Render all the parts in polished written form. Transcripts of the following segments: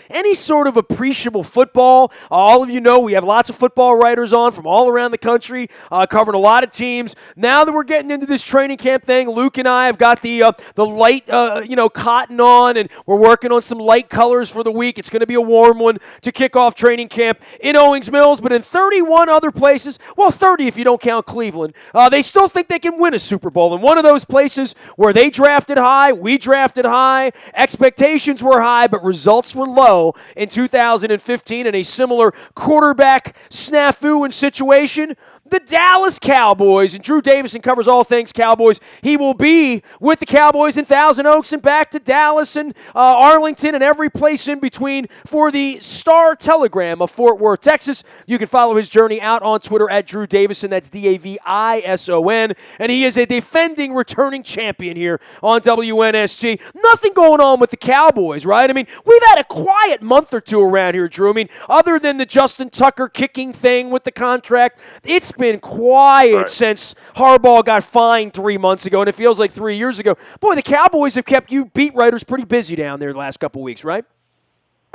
any sort of appreciable football. All of you know we have lots of football writers on from all around the country, covering a lot of teams. Now that we're getting into this training camp thing, Luke and I have got the light, cotton on, and we're working on some light colors for the week. It's going to be a warm one to kick off training camp in Owings Mills, but in 31 other places, well, 30 if you don't count Cleveland, they still think they can win a Super Bowl. And one of those places where they drafted high, we drafted high, expectations were high, but results were low in 2015 in a similar quarterback snafu and situation. The Dallas Cowboys, and Drew Davison covers all things Cowboys. He will be with the Cowboys in Thousand Oaks and back to Dallas and Arlington and every place in between for the Star-Telegram of Fort Worth, Texas. You can follow his journey out on Twitter at Drew Davison. That's Davison. And he is a defending, returning champion here on WNST. Nothing going on with the Cowboys, right? I mean, we've had a quiet month or two around here, Drew. I mean, other than the Justin Tucker kicking thing with the contract, it's been quiet since Harbaugh got fined 3 months ago, and it feels like 3 years ago. Boy, the Cowboys have kept you beat writers pretty busy down there the last couple of weeks, right?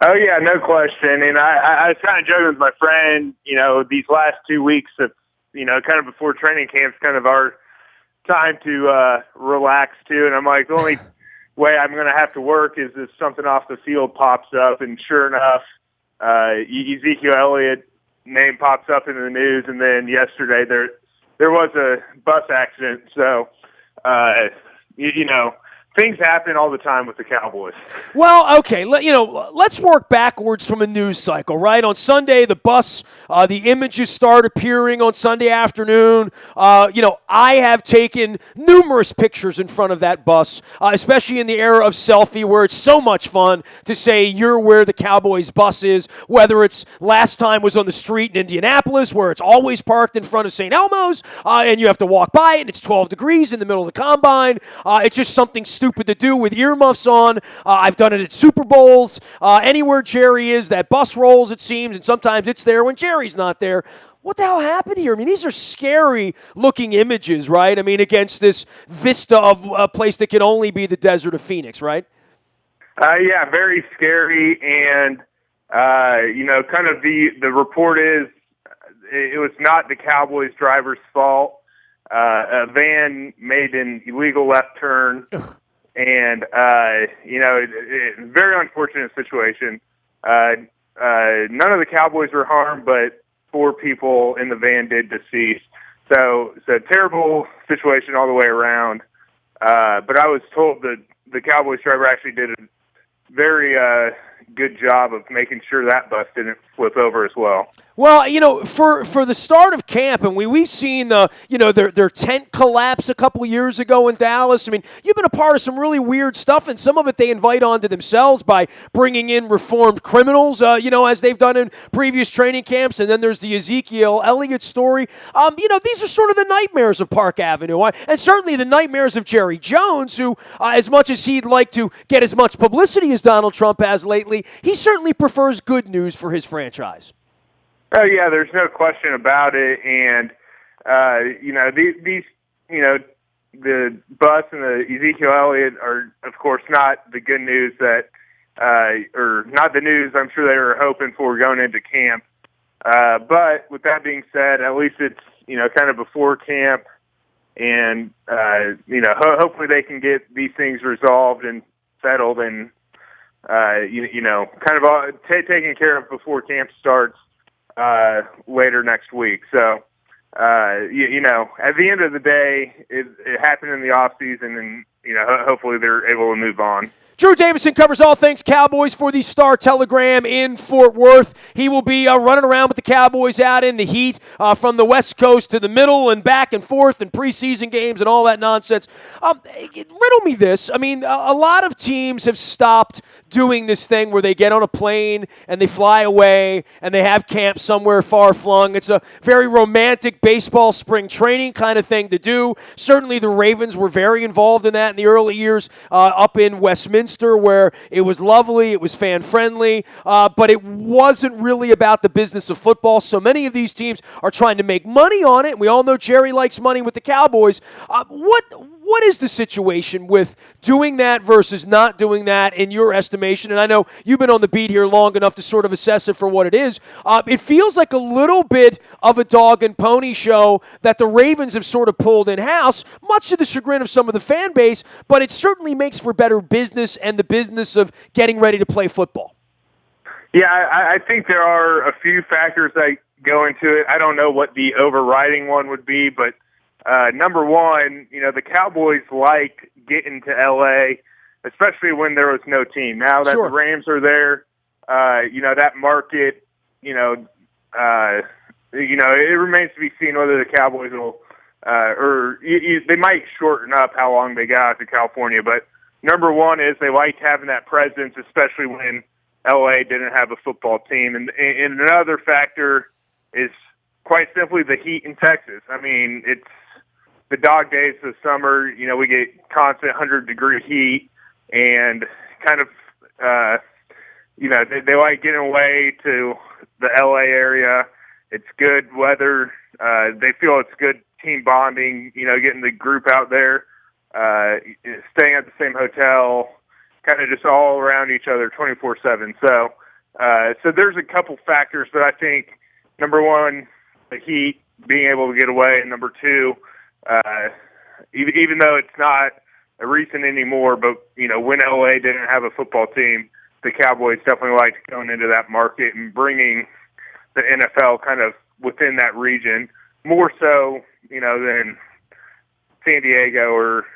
Oh, yeah, no question. And I was kind of joking with my friend, these last 2 weeks of, kind of before training camp's kind of our time to relax, too. And I'm like, the only way I'm going to have to work is if something off the field pops up. And sure enough, Ezekiel Elliott name pops up in the news, and then yesterday there was a bus accident. So, things happen all the time with the Cowboys. Well, okay, let's work backwards from a news cycle, right? On Sunday, the bus, the images start appearing on Sunday afternoon. I have taken numerous pictures in front of that bus, especially in the era of selfie, where it's so much fun to say you're where the Cowboys bus is, whether it's last time was on the street in Indianapolis, where it's always parked in front of St. Elmo's, and you have to walk by it, and it's 12 degrees in the middle of the combine. It's just something stupid to do with earmuffs on. I've done it at Super Bowls. Anywhere Jerry is, that bus rolls, it seems, and sometimes it's there when Jerry's not there. What the hell happened here? I mean, these are scary-looking images, right? I mean, against this vista of a place that can only be the desert of Phoenix, right? Yeah, very scary, and, kind of the report is it was not the Cowboys driver's fault. A van made an illegal left turn. And, very unfortunate situation. None of the Cowboys were harmed, but 4 people in the van did decease. So it's a terrible situation all the way around. But I was told that the Cowboys driver actually did a very good job of making sure that bus didn't flip over as well. Well, for the start of camp, and we've seen their tent collapse a couple years ago in Dallas. I mean, you've been a part of some really weird stuff, and some of it they invite onto themselves by bringing in reformed criminals, as they've done in previous training camps. And then there's the Ezekiel Elliott story. These are sort of the nightmares of Park Avenue, and certainly the nightmares of Jerry Jones, who, as much as he'd like to get as much publicity as Donald Trump has lately, he certainly prefers good news for his franchise. Oh yeah, there's no question about it, and the bus and the Ezekiel Elliott are, of course, not the good news that, or not the news I'm sure they were hoping for going into camp. But with that being said, at least it's kind of before camp, and hopefully they can get these things resolved and settled, and kind of taken care of before camp starts. Later next week. So, at the end of the day, it happened in the off season, and hopefully they're able to move on. Drew Davison covers all things Cowboys for the Star-Telegram in Fort Worth. He will be running around with the Cowboys out in the heat from the West Coast to the middle and back and forth and preseason games and all that nonsense. Riddle me this. I mean, a lot of teams have stopped doing this thing where they get on a plane and they fly away and they have camp somewhere far-flung. It's a very romantic baseball spring training kind of thing to do. Certainly the Ravens were very involved in that in the early years up in Westminster, where it was lovely, it was fan-friendly, but it wasn't really about the business of football. So many of these teams are trying to make money on it, and we all know Jerry likes money with the Cowboys. What What is the situation with doing that versus not doing that in your estimation? And I know you've been on the beat here long enough to sort of assess it for what it is. It feels like a little bit of a dog and pony show that the Ravens have sort of pulled in-house, much to the chagrin of some of the fan base, but it certainly makes for better business and the business of getting ready to play football. Yeah, I think there are a few factors that go into it. I don't know what the overriding one would be, but number one, the Cowboys like getting to L.A., especially when there was no team. Now that the Rams are there, that market, it remains to be seen whether the Cowboys will, they might shorten up how long they got to California. But number one is they like having that presence, especially when L.A. didn't have a football team. And another factor is quite simply the heat in Texas. I mean, it's the dog days of summer. We get constant 100-degree heat, and kind of, they like getting away to the L.A. area. It's good weather. They feel it's good team bonding, getting the group out there, staying at the same hotel, kind of just all around each other 24/7. So there's a couple factors, but I think number one, the heat, being able to get away, and number two, even though it's not a recent anymore, but when LA didn't have a football team, the Cowboys definitely liked going into that market and bringing the NFL kind of within that region, more so than San Diego or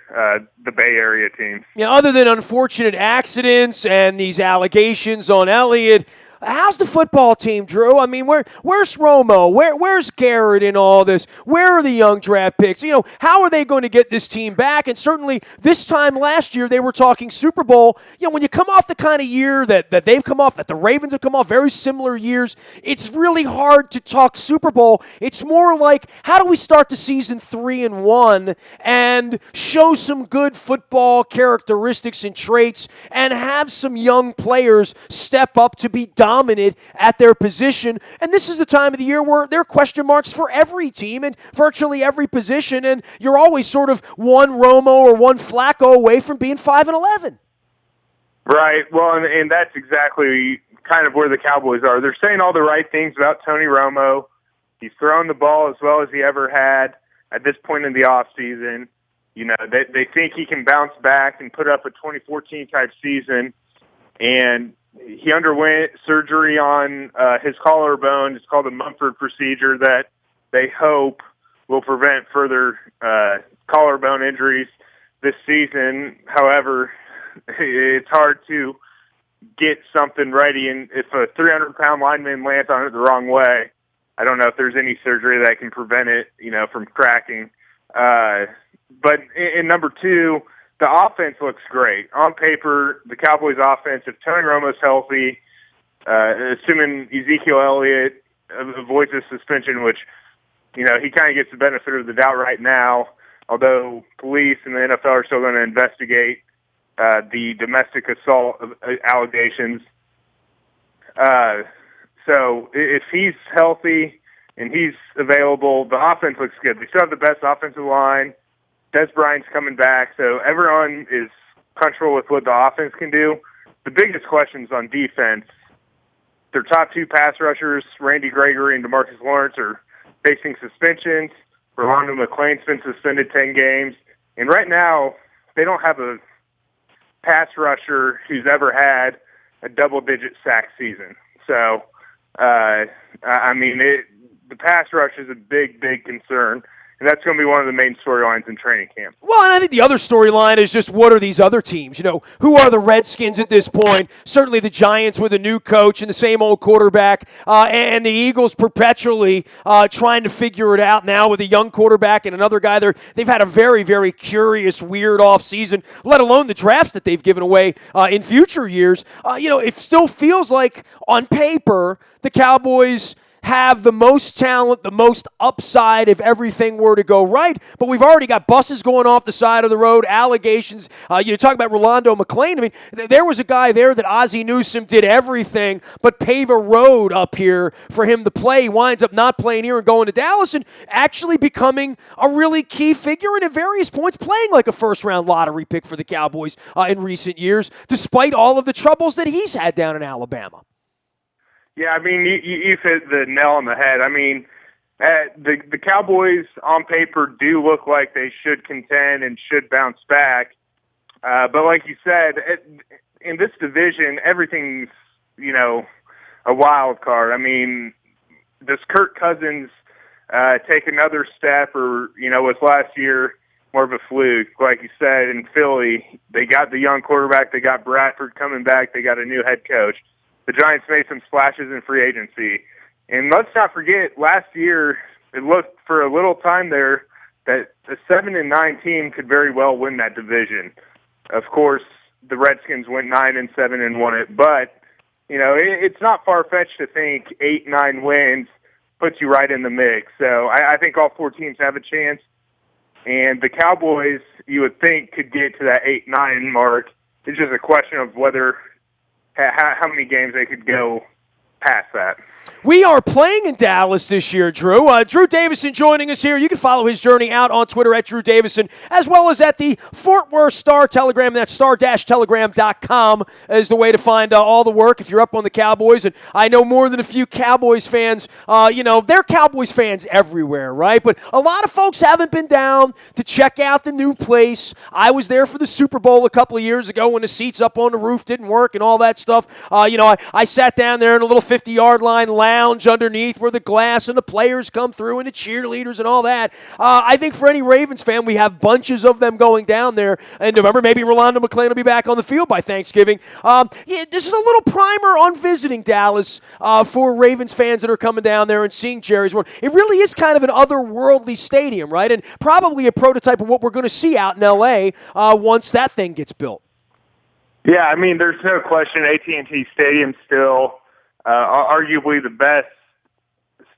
the Bay Area teams. Yeah, other than unfortunate accidents and these allegations on Elliott, how's the football team, Drew? I mean, where's Romo? Where's Garrett in all this? Where are the young draft picks? How are they going to get this team back? And certainly this time last year, they were talking Super Bowl. When you come off the kind of year that they've come off, that the Ravens have come off, very similar years, it's really hard to talk Super Bowl. It's more like, how do we start the season 3-1 and show some good football characteristics and traits and have some young players step up to be dominant at their position? And this is the time of the year where there are question marks for every team and virtually every position, and you're always sort of one Romo or one Flacco away from being 5-11. Right. Well, and that's exactly kind of where the Cowboys are. They're saying all the right things about Tony Romo. He's thrown the ball as well as he ever had at this point in the offseason. They think he can bounce back and put up a 2014 type season, and he underwent surgery on his collarbone. It's called the Mumford procedure that they hope will prevent further collarbone injuries this season. However, it's hard to get something ready, and if a 300-pound lineman lands on it the wrong way, I don't know if there's any surgery that can prevent it, from cracking. But in number two, the offense looks great. On paper, the Cowboys' offense, if Tony Romo's healthy, assuming Ezekiel Elliott avoids his suspension, which, he kind of gets the benefit of the doubt right now, although police and the NFL are still going to investigate the domestic assault allegations. So if he's healthy and he's available, the offense looks good. They still have the best offensive line. Des Bryant's coming back, so everyone is comfortable with what the offense can do. The biggest questions on defense, their top two pass rushers, Randy Gregory and DeMarcus Lawrence, are facing suspensions. Rolando McClain's been suspended 10 games. And right now, they don't have a pass rusher who's ever had a double-digit sack season. So, the pass rush is a big, big concern. And that's going to be one of the main storylines in training camp. Well, and I think the other storyline is just, what are these other teams? Who are the Redskins at this point? Certainly the Giants with a new coach and the same old quarterback, and the Eagles perpetually trying to figure it out now with a young quarterback and another guy there. They've had a very, very curious, weird offseason, let alone the drafts that they've given away in future years. It still feels like, on paper, the Cowboys have the most talent, the most upside if everything were to go right. But we've already got buses going off the side of the road, allegations. You talk about Rolando McClain. I mean, there was a guy there that Ozzie Newsome did everything but pave a road up here for him to play. He winds up not playing here and going to Dallas and actually becoming a really key figure and at various points playing like a first-round lottery pick for the Cowboys in recent years, despite all of the troubles that he's had down in Alabama. Yeah, I mean, you hit the nail on the head. I mean, the Cowboys on paper do look like they should contend and should bounce back. But like you said, in this division, everything's, a wild card. I mean, does Kirk Cousins take another step, or, was last year more of a fluke? Like you said, in Philly, they got the young quarterback, they got Bradford coming back, they got a new head coach. The Giants made some splashes in free agency. And let's not forget, last year, it looked for a little time there that a 7-9 team could very well win that division. Of course, the Redskins went 9-7 and won it. But, it's not far-fetched to think 8-9 wins puts you right in the mix. So I think all four teams have a chance. And the Cowboys, you would think, could get to that 8-9 mark. It's just a question of how many games they could go past that. We are playing in Dallas this year, Drew. Drew Davison joining us here. You can follow his journey out on Twitter at Drew Davison, as well as at the Fort Worth Star-Telegram. That's star-telegram.com is the way to find all the work if you're up on the Cowboys. And I know more than a few Cowboys fans. They're Cowboys fans everywhere, right? But a lot of folks haven't been down to check out the new place. I was there for the Super Bowl a couple of years ago when the seats up on the roof didn't work and all that stuff. I sat down there in a little 50-yard line lounge underneath where the glass and the players come through and the cheerleaders and all that. I think for any Ravens fan, we have bunches of them going down there in November. Maybe Rolando McClain will be back on the field by Thanksgiving. This is a little primer on visiting Dallas for Ravens fans that are coming down there and seeing Jerry's World. It really is kind of an otherworldly stadium, right? And probably a prototype of what we're going to see out in L.A. Once that thing gets built. Yeah, I mean, there's no question AT&T Stadium's still arguably the best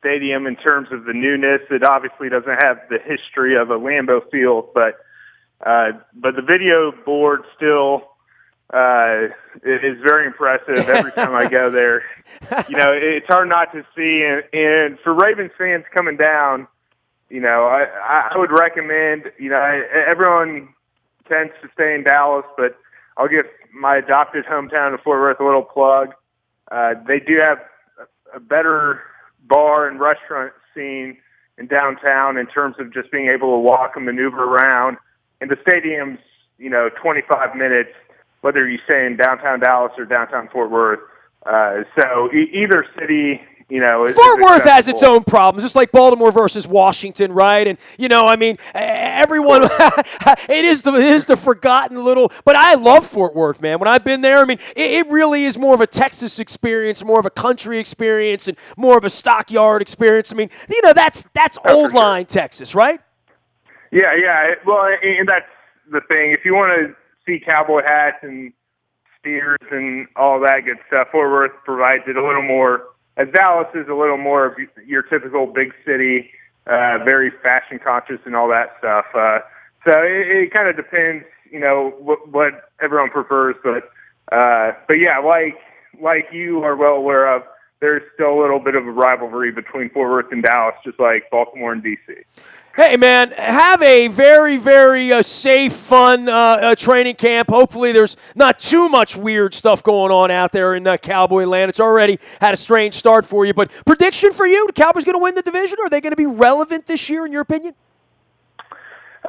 stadium in terms of the newness. It obviously doesn't have the history of a Lambeau Field, but the video board still is very impressive every time I go there. It's hard not to see, and for Ravens fans coming down, I would recommend, everyone tends to stay in Dallas, but I'll give my adopted hometown of Fort Worth a little plug. They do have a better bar and restaurant scene in downtown in terms of just being able to walk and maneuver around. And the stadium's, 25 minutes, whether you stay in downtown Dallas or downtown Fort Worth. So either city, Fort Worth has its own problems, just like Baltimore versus Washington, right? And everyone, it is the forgotten little. But I love Fort Worth, man. When I've been there, it really is more of a Texas experience, more of a country experience, and more of a stockyard experience. That's old line Texas, right? Yeah. Well, and that's the thing. If you want to see cowboy hats and steers and all that good stuff, Fort Worth provides it a little more. As Dallas is a little more of your typical big city, very fashion conscious and all that stuff. So it kind of depends, what everyone prefers. But yeah, like you are well aware of, there's still a little bit of a rivalry between Fort Worth and Dallas, just like Baltimore and D.C. Hey, man, have a very, very safe, fun training camp. Hopefully there's not too much weird stuff going on out there in Cowboy land. It's already had a strange start for you. But prediction for you, the Cowboys going to win the division? Are they going to be relevant this year, in your opinion?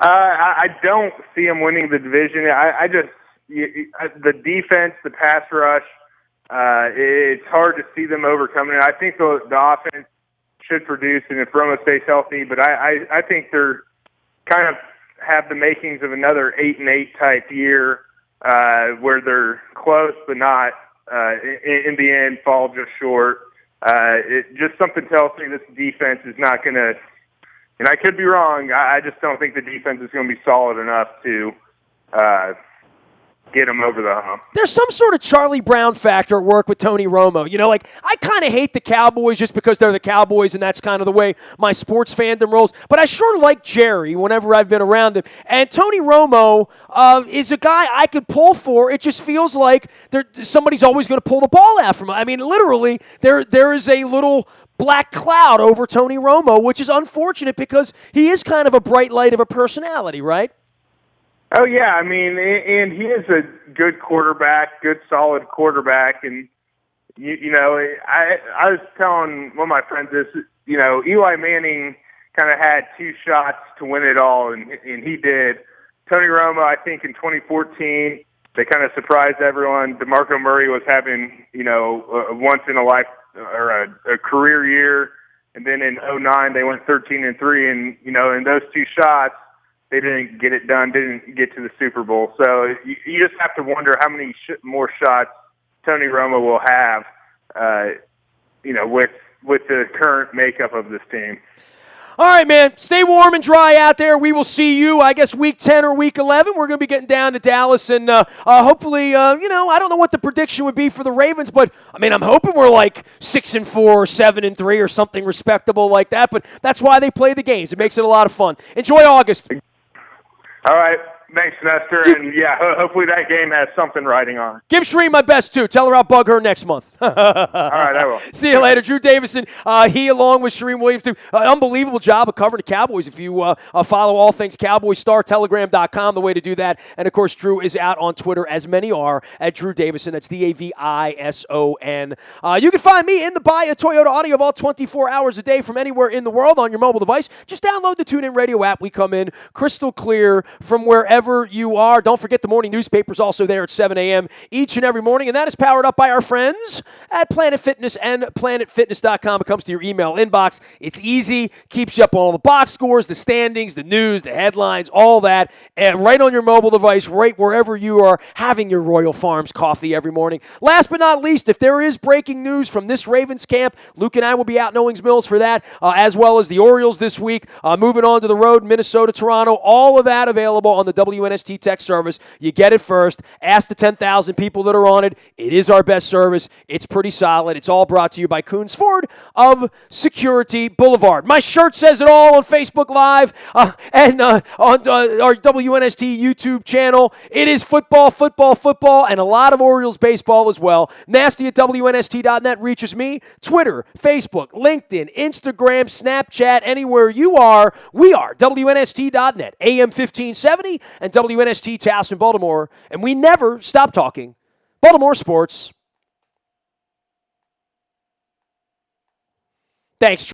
I don't see them winning the division. The defense, the pass rush, it's hard to see them overcoming it. I think the offense should produce, and if Romo stays healthy, but I think they're kind of have the makings of another 8-8 type year, where they're close but not in the end fall just short. Just something tells me this defense is not going to, and I could be wrong. I just don't think the defense is going to be solid enough to get them over the hump. There's some sort of Charlie Brown factor at work with Tony Romo. You know, like, I kind of hate the Cowboys just because they're the Cowboys, and that's kind of the way my sports fandom rolls. But I sure like Jerry whenever I've been around him. And Tony Romo is a guy I could pull for. It just feels like somebody's always going to pull the ball out from him. I mean, literally, there is a little black cloud over Tony Romo, which is unfortunate because he is kind of a bright light of a personality, right? Oh, yeah. I mean, and he is a good quarterback, good, solid quarterback. And, you know, I was telling one of my friends this, you know, Eli Manning kind of had 2 shots to win it all, and he did. Tony Romo, I think in 2014, they kind of surprised everyone. DeMarco Murray was having, you know, a once-in-a-life or a career year. And then in 2009, they went 13-3. And, you know, in those 2 shots, they didn't get it done, didn't get to the Super Bowl. So you just have to wonder how many more shots Tony Romo will have, you know, with the current makeup of this team. All right, man. Stay warm and dry out there. We will see you, I guess, week 10 or week 11. We're going to be getting down to Dallas, and hopefully, you know, I don't know what the prediction would be for the Ravens, but, I mean, I'm hoping we're like 6-4 or 7-3 or something respectable like that, but that's why they play the games. It makes it a lot of fun. Enjoy August. All right. Thanks, Nestor. And, yeah, hopefully that game has something riding on it. Give Shereen my best, too. Tell her I'll bug her next month. All right, I will. See you later. Drew Davison, he along with Shereen Williams, too. An unbelievable job of covering the Cowboys. If you follow all things Cowboys, StarTelegram.com, the way to do that. And, of course, Drew is out on Twitter, as many are, at Drew Davison. That's Davison. You can find me in the Buy a Toyota audio of all 24 hours a day from anywhere in the world on your mobile device. Just download the TuneIn Radio app. We come in crystal clear from wherever you are. Don't forget the morning newspaper's also there at 7 a.m. each and every morning, and that is powered up by our friends at Planet Fitness and PlanetFitness.com. It comes to your email inbox. It's easy, keeps you up on all the box scores, the standings, the news, the headlines, all that, and right on your mobile device, right wherever you are having your Royal Farms coffee every morning. Last but not least, if there is breaking news from this Ravens camp, Luke and I will be out in Owings Mills for that, as well as the Orioles this week, moving on to the road, Minnesota, Toronto, all of that available on the WNST text service. You get it first. Ask the 10,000 people that are on it. It is our best service. It's pretty solid. It's all brought to you by Coons Ford of Security Boulevard. My shirt says it all on Facebook Live and on our WNST YouTube channel. It is football, football, football, and a lot of Orioles baseball as well. Nasty at WNST.net reaches me. Twitter, Facebook, LinkedIn, Instagram, Snapchat, anywhere you are, we are WNST.net, AM 1570, and WNST Towson, Baltimore, and we never stop talking Baltimore sports. Thanks.